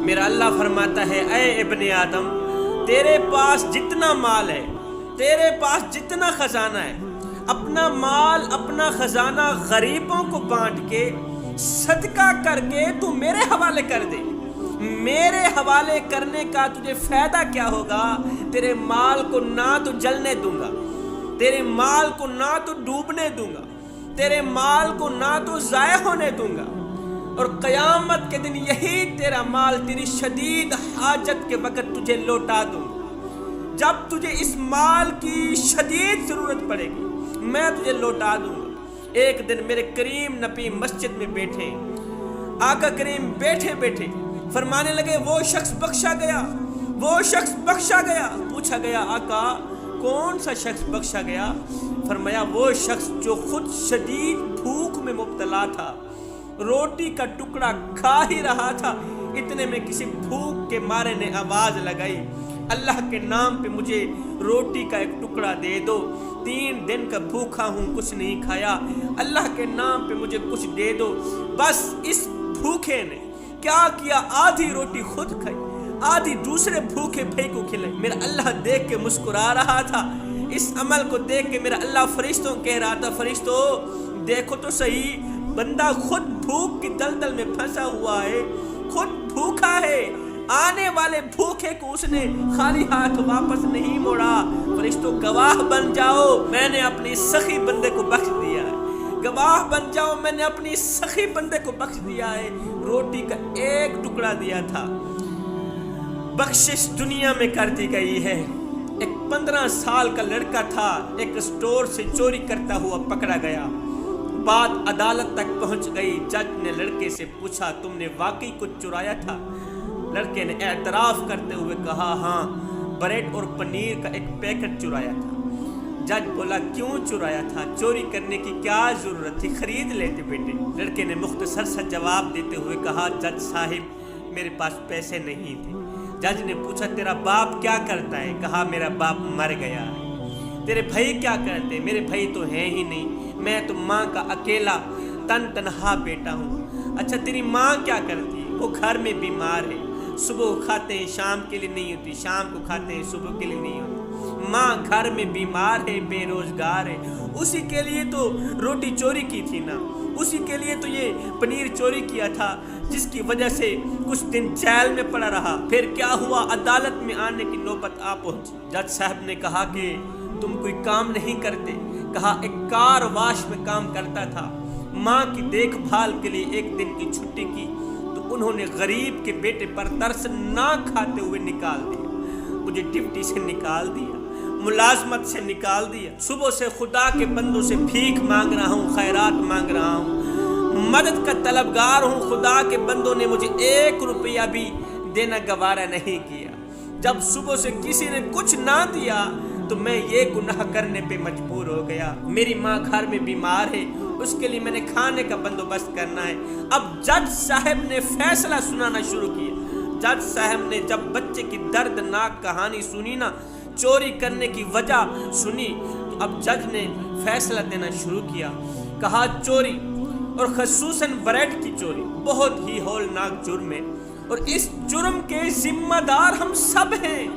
میرا اللہ فرماتا ہے اے ابن آدم، تیرے پاس جتنا مال ہے، تیرے پاس جتنا خزانہ ہے، اپنا مال اپنا خزانہ غریبوں کو بانٹ کے صدقہ کر کے تو میرے حوالے کر دے۔ میرے حوالے کرنے کا تجھے فائدہ کیا ہوگا؟ تیرے مال کو نہ تو جلنے دوں گا، تیرے مال کو نہ تو ڈوبنے دوں گا، تیرے مال کو نہ تو ضائع ہونے دوں گا، اور قیامت کے دن یہی تیرا مال تیری شدید حاجت کے وقت تجھے لوٹا دوں گا۔ جب تجھے اس مال کی شدید ضرورت پڑے گی میں تجھے لوٹا دوں گا۔ ایک دن میرے کریم نبی مسجد میں بیٹھے، آقا کریم بیٹھے بیٹھے فرمانے لگے وہ شخص بخشا گیا، وہ شخص بخشا گیا۔ پوچھا گیا آقا کون سا شخص بخشا گیا؟ فرمایا وہ شخص جو خود شدید بھوک میں مبتلا تھا، روٹی کا ٹکڑا کھا ہی رہا تھا، اتنے میں کسی بھوک کے مارے نے آواز لگائی اللہ کے نام پہ مجھے روٹی کا ایک ٹکڑا دے دو، 3 دن کا بھوکا ہوں کچھ نہیں کھایا، اللہ کے نام پہ مجھے کچھ دے دو۔ بس اس بھوکے نے کیا کیا؟ آدھی روٹی خود کھائی، آدھی دوسرے بھوکے بھائی کو کھلائی۔ میرا اللہ دیکھ کے مسکرا رہا تھا، اس عمل کو دیکھ کے میرا اللہ فرشتوں کہہ رہا تھا فرشتوں دیکھو تو صحیح، بندہ خود بھوک کی دلدل میں پھنسا ہوا ہے، خود بھوکا ہے، آنے والے بھوکے کو اس نے خالی ہاتھ واپس نہیں موڑا۔ فرشتوں گواہ بن جاؤ میں نے اپنی سخی بندے کو بخش دیا ہے، گواہ بن جاؤ میں نے اپنی سخی بندے کو بخش دیا ہے، روٹی کا ایک ٹکڑا دیا تھا۔ بخشش دنیا میں کر دی گئی ہے۔ ایک 15 سال کا لڑکا تھا، ایک اسٹور سے چوری کرتا ہوا پکڑا گیا، بات عدالت تک پہنچ گئی۔ جج نے لڑکے سے پوچھا تم نے واقعی کچھ چرایا تھا؟ لڑکے نے اعتراف کرتے ہوئے کہا ہاں، بریڈ اور پنیر کا ایک پیکٹ چرایا تھا۔ جج بولا کیوں چرایا تھا؟ چوری کرنے کی کیا ضرورت تھی، خرید لیتے بیٹے۔ لڑکے نے مختصر سا جواب دیتے ہوئے کہا جج صاحب میرے پاس پیسے نہیں تھے۔ جج نے پوچھا تیرا باپ کیا کرتا ہے؟ کہا میرا باپ مر گیا ہے۔ تیرے بھائی کیا کرتے؟ میرے بھائی تو ہیں ہی نہیں، میں تو ماں کا اکیلا تنہا بیٹا ہوں۔ اچھا تیری ماں کیا کرتی ہے؟ وہ گھر میں بیمار ہے، صبح کھاتے ہیں شام کے لیے نہیں ہوتی، شام کو کھاتے ہیں صبح کے لیے نہیں ہوتی۔ ماں گھر میں بیمار ہے، بے روزگار ہے، اسی کے لیے تو روٹی چوری کی تھی نا، اسی کے لیے تو یہ پنیر چوری کیا تھا جس کی وجہ سے کچھ دن جیل میں پڑا رہا۔ پھر کیا ہوا؟ عدالت میں آنے کی نوبت آ پہنچی۔ جج صاحب نے کہا کہ تم کوئی کام نہیں کرتے؟ کہا ایک کار واش میں کام کرتا تھا، ماں کی دیکھ بھال کے لیے ایک دن کی چھٹی کی تو انہوں نے غریب کے بیٹے پر ترس نہ کھاتے ہوئے نکال دیا، مجھے ڈیوٹی سے نکال دیا، ملازمت سے نکال دیا۔ صبح سے خدا کے بندوں سے بھیک مانگ رہا ہوں، خیرات مانگ رہا ہوں، مدد کا طلبگار ہوں، خدا کے بندوں نے مجھے 1 روپیہ بھی دینا گوارا نہیں کیا۔ جب صبح سے کسی نے کچھ نہ دیا تو میں یہ گناہ کرنے پہ مجبور ہو گیا۔ میری ماں گھر میں بیمار ہے، اس کے لیے میں نے کھانے کا بندوبست کرنا ہے۔ اب جج صاحب نے فیصلہ سنانا شروع کیا۔ جج صاحب نے جب بچے کی دردناک کہانی سنی نا، چوری کرنے کی وجہ سنی، تو اب جج نے فیصلہ دینا شروع کیا۔ کہا چوری اور خصوصاً بریڈ کی چوری بہت ہی ہولناک جرم ہے اور اس جرم کے ذمہ دار ہم سب ہیں۔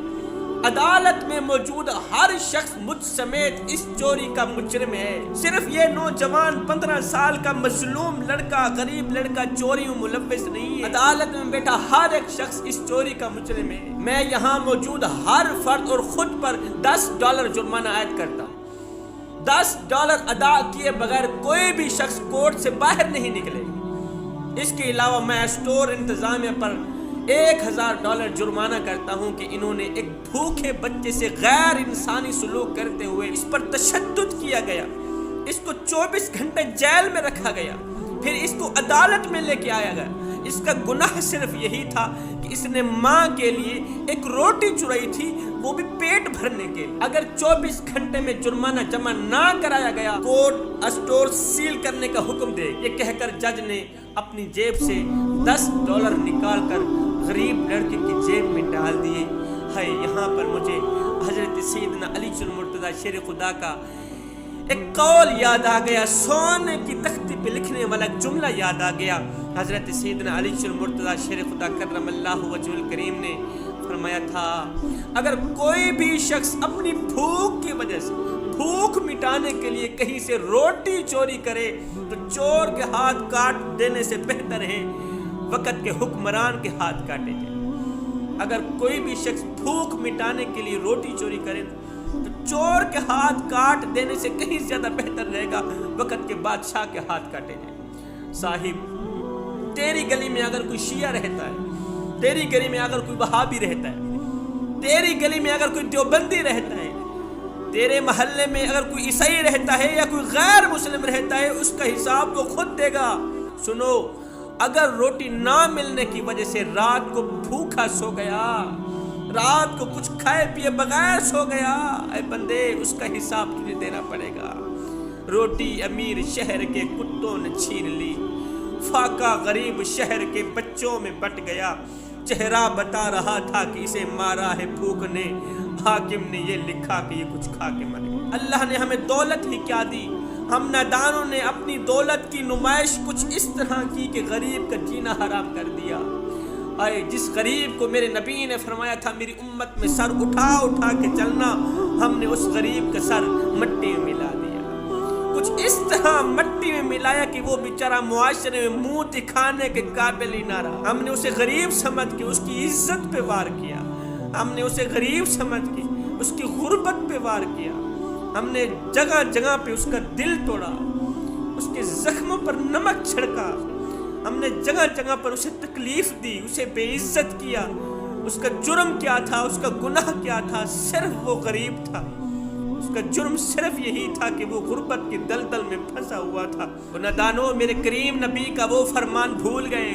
عدالت میں موجود ہر شخص مجھ سمیت اس چوری کا مجرم ہے۔ صرف یہ نوجوان 15 سال کا مظلوم لڑکا، غریب لڑکا چوریوں ملوث نہیں ہے، عدالت میں بیٹھا ہر ایک شخص اس چوری کا مجرم ہے۔ میں یہاں موجود ہر فرد اور خود پر $10 جرمانہ عائد کرتا ہوں۔ $10 ادا کیے بغیر کوئی بھی شخص کورٹ سے باہر نہیں نکلے۔ اس کے علاوہ میں اسٹور انتظامیہ پر $1000 جرمانہ کرتا ہوں کہ انہوں نے ایک بھوکے بچے سے غیر انسانی سلوک کرتے ہوئے اس پر تشدد کیا گیا، اس کو 24 گھنٹے جیل میں رکھا گیا، پھر اس کو عدالت میں لے کے آیا گیا۔ اس کا گناہ صرف یہی تھا کہ اس نے ماں کے لیے ایک روٹی چرائی تھی، وہ بھی پیٹ بھرنے کے لیے۔ اگر 24 گھنٹے میں جرمانہ جمع نہ کرایا گیا کورٹ اسٹور سیل کرنے کا حکم دے۔ یہ کہہ کر جج نے اپنی جیب سے $10 نکال کر غریب لڑکے کی جیب میں ڈال دیے۔ ہے یہاں پر مجھے حضرت سیدنا علی المرتضیٰ شیر خدا کا ایک قول یاد آ گیا، سونے کی تختی پہ لکھنے والا جملہ یاد آ گیا، حضرت سیدنا علی المرتضیٰ شیر خدا کرم اللہ وجہہ الکریم نے فرمایا تھا اگر کوئی بھی شخص اپنی بھوک کی وجہ سے بھوک مٹانے کے لیے کہیں سے روٹی چوری کرے تو چور کے ہاتھ کاٹ دینے سے بہتر ہے وقت کے حکمران کے ہاتھ کاٹے جائیں۔ اگر کوئی بھی شخص بھوک مٹانے کے لیے روٹی چوری کرے تو چور کے ہاتھ کاٹ دینے سے کہیں زیادہ بہتر رہے گا وقت کے بادشاہ کے ہاتھ کاٹے جائیں۔ صاحب تیری گلی میں اگر کوئی شیعہ رہتا ہے، تیری گلی میں اگر کوئی وہابی رہتا ہے، تیری گلی میں اگر کوئی دیوبندی رہتا ہے، تیرے محلے میں اگر کوئی عیسائی رہتا ہے یا کوئی غیر مسلم رہتا ہے، اس کا حساب وہ خود دے گا۔ سنو، اگر روٹی نہ ملنے کی وجہ سے رات کو بھوکا سو گیا، رات کو کچھ کھائے پیے بغیر سو گیا، اے بندے اس کا حساب تجھے دینا پڑے گا۔ روٹی امیر شہر کے کتوں نے چھین لی، فاقہ غریب شہر کے بچوں میں بٹ گیا، چہرہ بتا رہا تھا کہ اسے مارا ہے بھوک نے، حاکم نے یہ لکھا کہ یہ کچھ کھا کے مر گیا۔ اللہ نے ہمیں دولت ہی کیا دی، ہم نادانوں نے اپنی دولت کی نمائش کچھ اس طرح کی کہ غریب کا جینا حرام کر دیا۔ آئے جس غریب کو میرے نبی نے فرمایا تھا میری امت میں سر اٹھا اٹھا کے چلنا، ہم نے اس غریب کا سر مٹی میں ملا دیا، کچھ اس طرح مٹی میں ملایا کہ وہ بیچارہ معاشرے میں منہ دکھانے کے قابل ہی نہ رہا۔ ہم نے اسے غریب سمجھ کے اس کی عزت پہ وار کیا، ہم نے اسے غریب سمجھ کے اس کی غربت پہ وار کیا، ہم نے جگہ جگہ پہ اس کا دل توڑا، اس کے زخموں پر نمک چھڑکا، ہم نے جگہ جگہ پر اسے تکلیف دی، اسے بے عزت کیا۔ اس کا جرم کیا تھا، اس کا گناہ کیا تھا؟ صرف وہ غریب تھا، اس کا جرم صرف یہی تھا کہ وہ غربت کی دلدل میں پھنسا ہوا تھا۔ نادانو، میرے کریم نبی کا وہ فرمان بھول گئے۔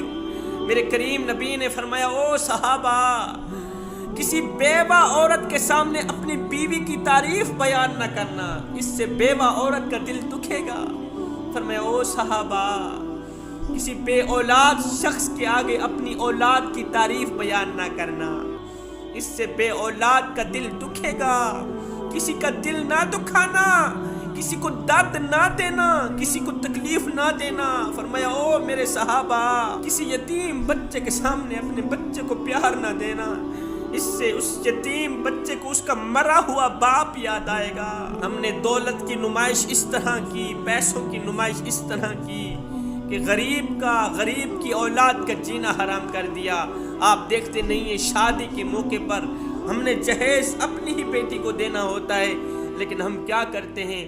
میرے کریم نبی نے فرمایا، او صحابہ، کسی بیوہ عورت کے سامنے اپنی بیوی کی تعریف بیان نہ کرنا، اس سے بیوہ عورت کا دل دکھے گا۔ فرمایا، او صحابہ، کسی بے اولاد شخص کے آگے اپنی اولاد کی تعریف بیان نہ کرنا، اس سے بے اولاد کا دل دکھے گا۔ کسی کا دل نہ دکھانا، کسی کو درد نہ دینا، کسی کو تکلیف نہ دینا۔ فرمایا، او میرے صحابہ، کسی یتیم بچے کے سامنے اپنے بچے کو پیار نہ دینا، اس سے اس یتیم بچے کو اس کا مرا ہوا باپ یاد آئے گا۔ ہم نے دولت کی نمائش اس طرح کی، پیسوں کی نمائش اس طرح کی کہ غریب کی اولاد کا جینا حرام کر دیا۔ آپ دیکھتے نہیں ہیں شادی کے موقع پر ہم نے جہیز اپنی ہی بیٹی کو دینا ہوتا ہے، لیکن ہم کیا کرتے ہیں،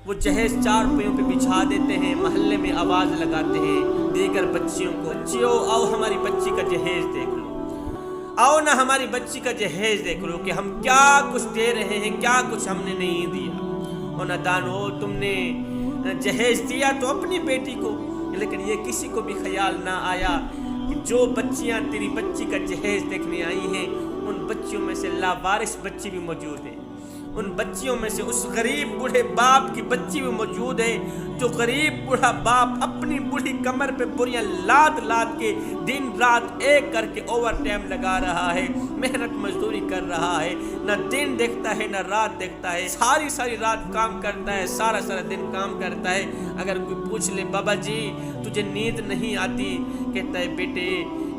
وہ جہیز چار پہیوں پہ بچھا دیتے ہیں، محلے میں آواز لگاتے ہیں دیگر بچیوں کو، بچیوں آؤ ہماری بچی کا جہیز دیکھ لو، آؤ نہ ہماری بچی کا جہیز دیکھ لو کہ ہم کیا کچھ دے رہے ہیں، کیا کچھ ہم نے نہیں دیا۔ اور نادانو، تم نے جہیز دیا تو اپنی بیٹی کو، لیکن یہ کسی کو بھی خیال نہ آیا کہ جو بچیاں تیری بچی کا جہیز دیکھنے آئی ہیں ان بچیوں میں سے لاوارث بچی بھی موجود ہے، ان بچیوں میں سے اس غریب بوڑھے باپ کی بچی بھی موجود ہے جو غریب بوڑھا باپ اپنی بوڑھی کمر پہ بوریاں لاد لاد کے دن رات ایک کر کے اوور ٹائم لگا رہا ہے، محنت مزدوری کر رہا ہے، نہ دن دیکھتا ہے نہ رات دیکھتا ہے، ساری رات کام کرتا ہے، سارا دن کام کرتا ہے۔ اگر کوئی پوچھ لے بابا جی تجھے نیند نہیں آتی، کہتا ہے بیٹے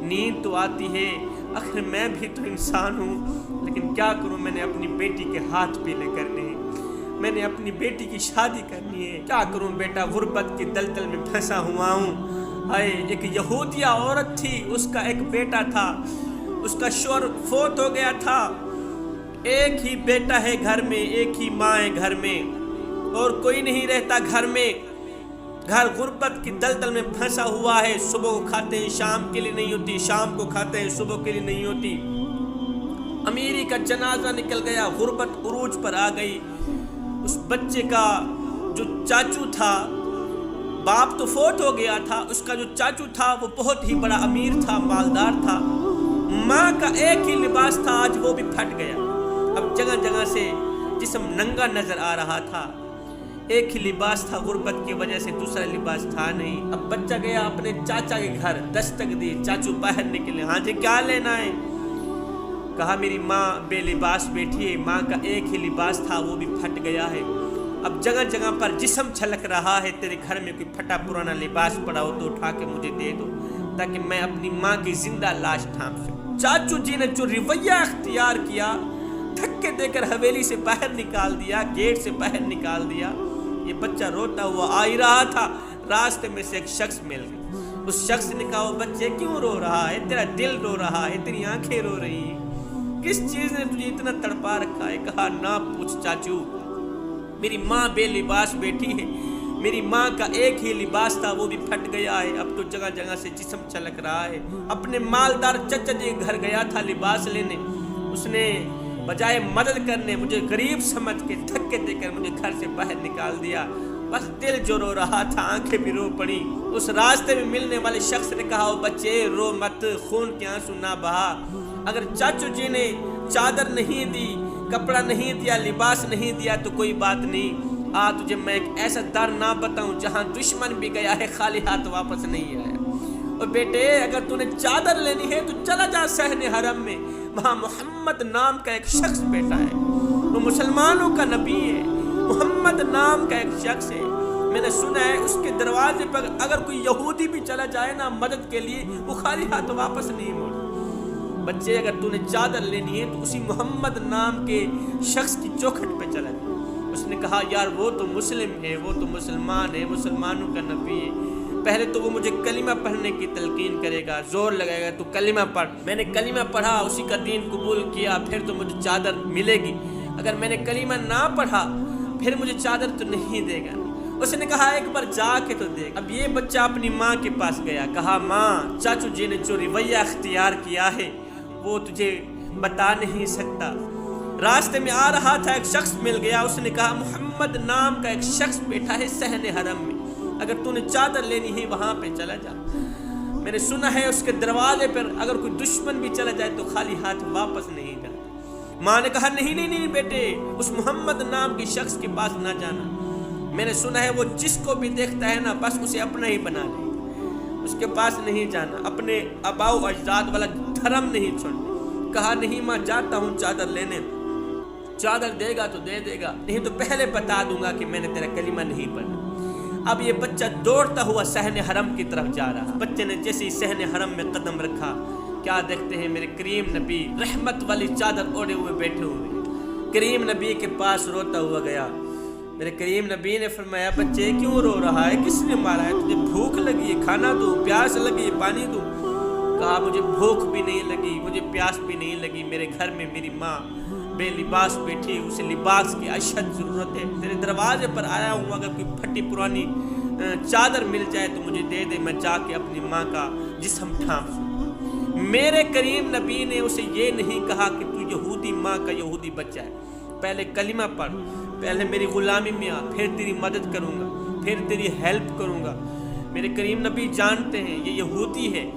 نیند تو آتی ہے، آخر میں بھی تو انسان ہوں، لیکن کیا کروں، میں نے اپنی بیٹی کے ہاتھ پیلے کرنے ہیں، میں نے اپنی بیٹی کی شادی کرنی ہے، کیا کروں بیٹا، غربت کی دلدل میں پھنسا ہوا ہوں۔ ایک یہودیہ عورت تھی، اس کا ایک بیٹا تھا، اس کا شوہر فوت ہو گیا تھا، ایک ہی بیٹا ہے گھر میں، ایک ہی ماں ہے گھر میں، اور کوئی نہیں رہتا گھر میں، گھر غربت کی دلدل میں پھنسا ہوا ہے، صبح کو کھاتے ہیں شام کے لیے نہیں ہوتی، شام کو کھاتے ہیں صبح کے لیے نہیں ہوتی۔ امیری کا جنازہ نکل گیا، غربت عروج پر آ گئی۔ اس بچے کا جو چاچو تھا، باپ تو فوت ہو گیا تھا، اس کا جو چاچو تھا وہ بہت ہی بڑا امیر تھا، مالدار تھا، ماں کا ایک ہی لباس تھا، آج وہ بھی پھٹ گیا، اب جگہ جگہ سے جسم ننگا نظر آ رہا تھا، ایک ہی لباس تھا، غربت کی وجہ سے دوسرا لباس تھا نہیں۔ اب بچہ گیا اپنے چاچا کے گھر، دستک دی، چاچو باہر نکلے، ہاں جی کیا لینا ہے؟ کہا میری ماں بے لباس بیٹھی ہے، ماں کا ایک ہی لباس تھا وہ بھی پھٹ گیا ہے، اب جگہ جگہ پر جسم چھلک رہا ہے، تیرے گھر میں کوئی پھٹا پرانا لباس پڑا ہو تو اٹھا کے مجھے دے دو تاکہ میں اپنی ماں کی زندہ لاش ڈھانپ سکوں۔ چاچو جی نے جو رویہ اختیار کیا، دھکے دے کر حویلی سے باہر نکال دیا، گیٹ سے باہر نکال دیا۔ یہ بچہ روتا ہوا آ ہی رہا تھا، راستے میں سے ایک شخص مل گیا۔ اس شخص نے کہا، وہ بچے کیوں رو رہا ہے؟ تیرا دل رو رہا ہے، تیری آنکھیں رو رہی ہیں، کس چیز نے تجھے اتنا تڑپا رکھا ہے؟ کہا، نہ پوچھ چاچو، میری ماں بے لباس بیٹھی ہے، میری ماں کا ایک ہی لباس تھا، وہ بھی پھٹ گیا ہے، اب تو جگہ جگہ سے جسم چھلک رہا ہے۔ اپنے مالدار چچا جی کے گھر گیا تھا لباس لینے، اس نے بجائے مدد کرنے مجھے غریب سمجھ کے دھکے دے کر مجھے گھر سے باہر نکال دیا۔ بس دل جو رو رہا تھا، آنکھیں بھی رو پڑی۔ اس راستے میں ملنے والے شخص نے کہا، وہ بچے رو مت، خون کے آنسو نہ بہا۔ اگر چاچو جی نے چادر نہیں دی، کپڑا نہیں دیا، لباس نہیں دیا تو کوئی بات نہیں، تجھے میں ایک ایسا در نہ بتاؤں جہاں دشمن بھی گیا ہے خالی ہاتھ واپس نہیں آیا۔ اور بیٹے، اگر تو نے چادر لینی ہے تو چلا جا صحن حرم میں، وہاں محمد نام کا ایک شخص بیٹھا ہے، وہ مسلمانوں کا نبی ہے، محمد نام کا ایک شخص ہے۔ میں نے سنا ہے اس کے دروازے پر اگر کوئی یہودی بھی چلا جائے نا مدد کے لیے، وہ خالی ہاتھ واپس نہیں موڑ۔ بچے، اگر تو نے چادر لینی ہے تو اسی محمد نام کے شخص کی چوکھٹ پہ چلا جائے۔ اس نے کہا، یار وہ تو مسلم ہے، وہ تو مسلمان ہے، مسلمانوں کا نبی ہے، پہلے تو وہ مجھے کلمہ پڑھنے کی تلقین کرے گا، زور لگائے گا تو کلمہ پڑھ۔ میں نے کلمہ پڑھا، اسی کا دین قبول کیا، پھر تو مجھے چادر ملے گی۔ اگر میں نے کلمہ نہ پڑھا پھر مجھے چادر تو نہیں دے گا۔ اس نے کہا، ایک بار جا کے تو دیکھ۔ اب یہ بچہ اپنی ماں کے پاس گیا، کہا، ماں، چاچو جی نے جو رویہ اختیار کیا ہے وہ تجھے بتا نہیں سکتا۔ راستے میں آ رہا تھا، ایک شخص مل گیا، اس نے کہا، محمد نام کا ایک شخص بیٹھا ہے صحن حرم میں، اگر تو نے چادر لینی ہے وہاں پہ چلا جا۔ میں نے سنا ہے اس کے دروازے پر اگر کوئی دشمن بھی چلا جائے تو خالی ہاتھ واپس نہیں جاتا۔ ماں نے کہا، نہیں بیٹے، اس محمد نام کے شخص کے پاس نہ جانا، میں نے سنا ہے وہ جس کو بھی دیکھتا ہے نا بس اسے اپنا ہی بنا لے، اس کے پاس نہیں جانا، اپنے آباء و اجداد والا دھرم نہیں چھوڑنا۔ کہا، نہیں ماں، جاتا ہوں چادر لینے، چادر دے گا تو دے دے گا، نہیں تو پہلے بتا دوں گا کہ میں نے تیرا کلمہ نہیں پڑھا۔ اب یہ بچہ دوڑتا ہوا صحن حرم کی طرف جا رہا۔ بچے نے جیسے ہی صحن حرم میں قدم رکھا، کیا دیکھتے ہیں میرے کریم نبی رحمت والی چادر اوڑے ہوئے بیٹھے ہوئے۔ کریم نبی کے پاس روتا ہوا گیا۔ میرے کریم نبی نے فرمایا، بچے کیوں رو رہا ہے؟ کس نے مارا ہے تجھے؟ بھوک لگی ہے، کھانا دوں؟ پیاس لگی ہے، پانی دوں؟ کہا، مجھے بھوک بھی نہیں لگی، مجھے پیاس بھی نہیں لگی، میرے گھر میں میری ماں بے لباس بیٹھی، اسے لباس کی اشد ضرورت ہے، تیرے دروازے پر آیا ہوں، اگر کوئی پھٹی پرانی چادر مل جائے تو مجھے دے دے، میں جا کے اپنی ماں کا جسم ڈھانپ سکوں۔ میرے کریم نبی نے اسے یہ نہیں کہا کہ تو یہودی ماں کا یہودی بچہ ہے، پہلے کلمہ پڑھ، پہلے میری غلامی میں آ، پھر تیری مدد کروں گا، پھر تیری ہیلپ کروں گا۔ میرے کریم نبی جانتے ہیں یہ یہودی ہے۔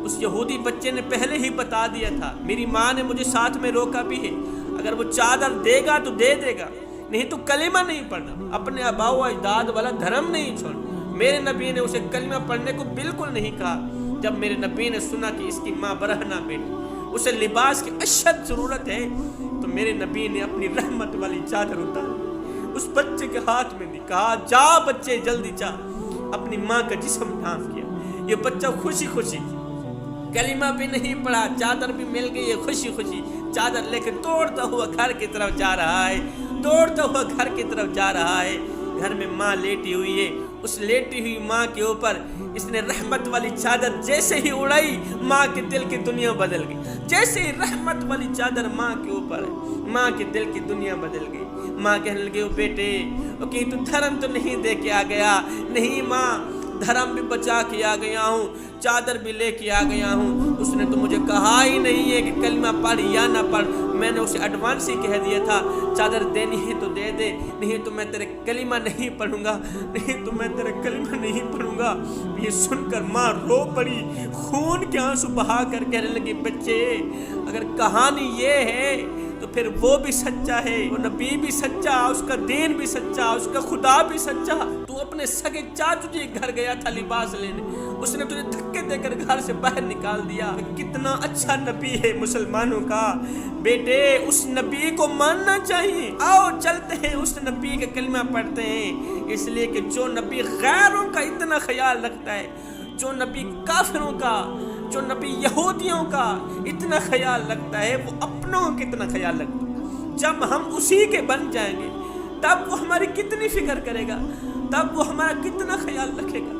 اس یہودی بچے نے پہلے ہی بتا دیا تھا، میری ماں نے مجھے ساتھ میں روکا بھی ہے، اگر وہ چادر دے گا تو دے دے گا، نہیں تو کلمہ نہیں پڑھنا، اپنے آباء و اجداد والا دھرم نہیں چھوڑنا۔ میرے نبی نے اسے کلمہ پڑھنے کو بالکل نہیں کہا۔ جب میرے نبی نے سنا کہ اس کی ماں برہنہ بیٹی، اسے لباس کی اشد ضرورت ہے، تو میرے نبی نے اپنی رحمت والی چادر اتاری، اس بچے کے ہاتھ میں دی، کہا، جا بچے جلدی جا، اپنی ماں کا جسم ڈھانپ کیا۔ یہ بچہ خوشی خوشی، کلمہ بھی نہیں پڑھا، چادر بھی مل گئی ہے، خوشی خوشی چادر لے کے دوڑتا ہوا گھر کی طرف جا رہا ہے، دوڑتا ہوا گھر کی طرف جا رہا ہے۔ گھر میں ماں لیٹی ہوئی ہے، اس لیٹی ہوئی ماں کے اوپر اس نے رحمت والی چادر جیسے ہی اڑائی، ماں کے دل کی دنیا بدل گئی۔ جیسے ہی رحمت والی چادر ماں کے اوپر ہے، ماں کے دل کی دنیا بدل گئی۔ ماں کہنے لگی، بیٹے کہیں تو دھرم تو نہیں دے کے آ گیا؟ نہیں ماں، دھرم بھی بچا کے آ گیا ہوں، چادر بھی لے کے آ گیا ہوں، اس نے تو مجھے کہا ہی نہیں ہے کہ کلمہ پڑھ یا نہ پڑھ، میں نے اسے ایڈوانس ہی کہہ دیا تھا، چادر دینی ہے تو دے دے، نہیں تو میں تیرے کلمہ نہیں پڑھوں گا، نہیں تو میں تیرے کلمہ نہیں پڑھوں گا۔ یہ سن کر ماں رو پڑی، خون کے آنسو بہا کر کہنے لگی، بچے اگر کہانی یہ ہے تو پھر وہ بھی سچا ہے، وہ نبی بھی سچا، اس کا دین بھی سچا، اس کا خدا بھی سچا۔ تو اپنے سگے چاچو جی گھر گیا تھا لباس لینے، اس نے تجھے دھکے دے کر گھر سے باہر نکال دیا. کتنا اچھا نبی ہے مسلمانوں کا. بیٹے اس نبی کو ماننا چاہیے. آؤ چلتے ہیں اس نبی کا کلمہ پڑھتے ہیں. اس لیے کہ جو نبی غیروں کا اتنا خیال رکھتا ہے، جو نبی کافروں کا، جو نبی یہودیوں کا اتنا خیال رکھتا ہے، وہ اپنوں کا کتنا خیال رکھتا ہے. جب ہم اسی کے بن جائیں گے تب وہ ہماری کتنی فکر کرے گا، تب وہ ہمارا کتنا خیال رکھے گا.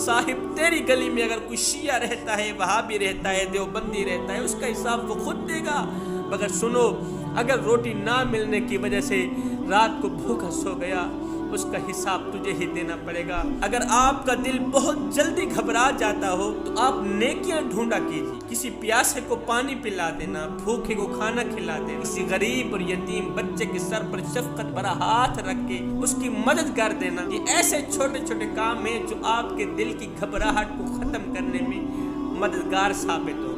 صاحب تیری گلی میں اگر کوئی شیعہ رہتا ہے، وہابی رہتا ہے، دیوبندی رہتا ہے، اس کا حساب وہ خود دے گا. مگر سنو، اگر روٹی نہ ملنے کی وجہ سے رات کو بھوکا سو گیا، اس کا حساب تجھے ہی دینا پڑے گا. اگر آپ کا دل بہت جلدی گھبرا جاتا ہو تو آپ نیکیاں ڈھونڈا کیجیے. کسی پیاسے کو پانی پلا دینا، بھوکے کو کھانا کھلا دینا، کسی غریب اور یتیم بچے کے سر پر شفقت بھرا ہاتھ رکھ کے اس کی مدد کر دینا. یہ ایسے چھوٹے چھوٹے کام ہیں جو آپ کے دل کی گھبراہٹ کو ختم کرنے میں مددگار ثابت ہو.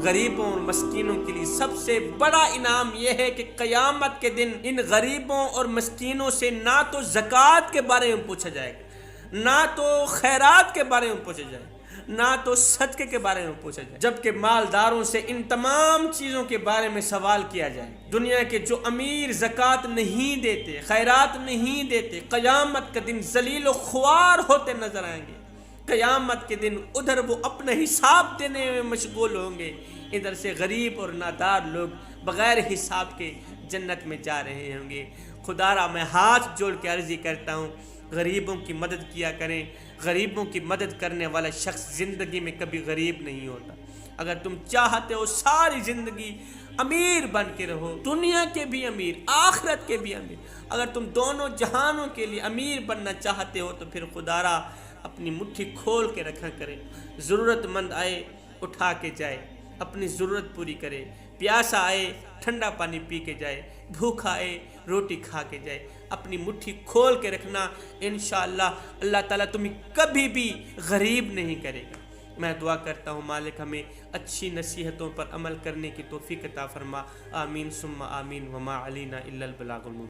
غریبوں اور مسکینوں کے لیے سب سے بڑا انعام یہ ہے کہ قیامت کے دن ان غریبوں اور مسکینوں سے نہ تو زکوٰۃ کے بارے میں پوچھا جائے گا، نہ تو خیرات کے بارے میں پوچھا جائے گا، نہ تو صدقے کے بارے میں پوچھا جائے، جبکہ مالداروں سے ان تمام چیزوں کے بارے میں سوال کیا جائے. دنیا کے جو امیر زکوٰۃ نہیں دیتے، خیرات نہیں دیتے، قیامت کے دن ذلیل و خوار ہوتے نظر آئیں گے. قیامت کے دن ادھر وہ اپنا حساب دینے میں مشغول ہوں گے، ادھر سے غریب اور نادار لوگ بغیر حساب کے جنت میں جا رہے ہوں گے. خدا را میں ہاتھ جوڑ کے عرضی کرتا ہوں، غریبوں کی مدد کیا کریں. غریبوں کی مدد کرنے والا شخص زندگی میں کبھی غریب نہیں ہوتا. اگر تم چاہتے ہو ساری زندگی امیر بن کے رہو، دنیا کے بھی امیر، آخرت کے بھی امیر، اگر تم دونوں جہانوں کے لیے امیر بننا چاہتے ہو تو پھر خدا را اپنی مٹھی کھول کے رکھا کرے. ضرورت مند آئے اٹھا کے جائے، اپنی ضرورت پوری کرے. پیاسا آئے ٹھنڈا پانی پی کے جائے، بھوکا آئے روٹی کھا کے جائے. اپنی مٹھی کھول کے رکھنا، انشاءاللہ اللہ تعالیٰ تمہیں کبھی بھی غریب نہیں کرے گا. میں دعا کرتا ہوں مالک ہمیں اچھی نصیحتوں پر عمل کرنے کی توفیق عطا فرما. آمین ثم آمین. وما علینا الا البلاغ المبین.